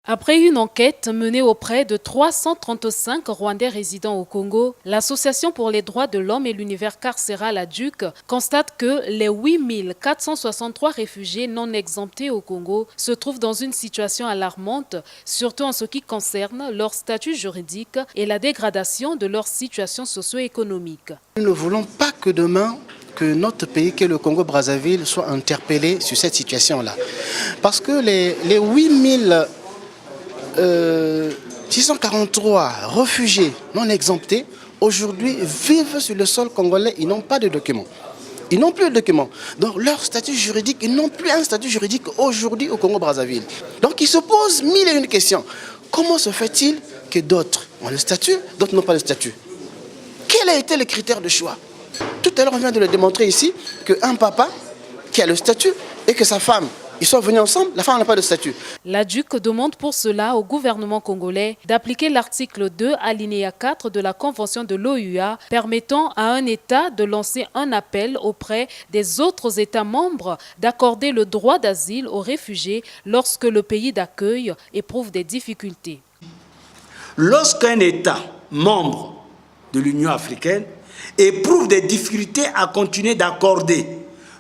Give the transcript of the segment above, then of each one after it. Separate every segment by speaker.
Speaker 1: Après une enquête menée auprès de 335 Rwandais résidant au Congo, l'Association pour les droits de l'homme et l'univers carcéral ADUC constate que les 8463 réfugiés non exemptés au Congo se trouvent dans une situation alarmante, surtout en ce qui concerne leur statut juridique et la dégradation de leur situation socio-économique.
Speaker 2: Nous ne voulons pas que demain, que notre pays, que le Congo-Brazzaville, soit interpellé sur cette situation-là. Parce que les 643 réfugiés non exemptés, aujourd'hui, vivent sur le sol congolais, ils n'ont pas de documents. Ils n'ont plus de documents. Donc leur statut juridique, ils n'ont plus un statut juridique aujourd'hui au Congo-Brazzaville. Donc ils se posent mille et une questions. Comment se fait-il que d'autres ont le statut, d'autres n'ont pas le statut? Quel a été le critère de choix? Tout à l'heure, on vient de le démontrer ici, qu'un papa qui a le statut et que sa femme, ils sont venus ensemble, la femme n'a pas de statut.
Speaker 1: L'ADUC demande pour cela au gouvernement congolais d'appliquer l'article 2, alinéa 4 de la Convention de l'OUA permettant à un État de lancer un appel auprès des autres États membres d'accorder le droit d'asile aux réfugiés lorsque le pays d'accueil éprouve des difficultés.
Speaker 3: Lorsqu'un État membre de l'Union africaine éprouve des difficultés à continuer d'accorder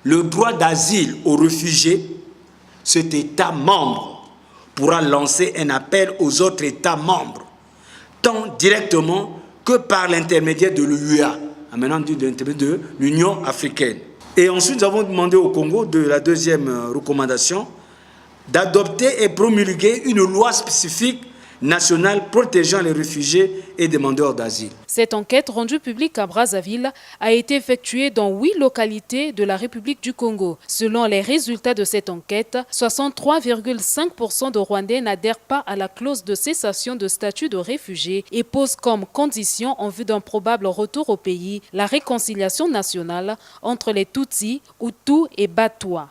Speaker 3: le droit d'asile aux réfugiés, cet État membre pourra lancer un appel aux autres États membres, tant directement que par l'intermédiaire de l'UA, maintenant de l'intermédiaire de l'Union africaine. Et ensuite, nous avons demandé au Congo, de la deuxième recommandation, d'adopter et promulguer une loi spécifique nationale protégeant les réfugiés et demandeurs d'asile.
Speaker 1: Cette enquête rendue publique à Brazzaville a été effectuée dans 8 localités de la République du Congo. Selon les résultats de cette enquête, 63,5% de Rwandais n'adhèrent pas à la clause de cessation de statut de réfugié et posent comme condition en vue d'un probable retour au pays la réconciliation nationale entre les Tutsis, Hutus et Batwa.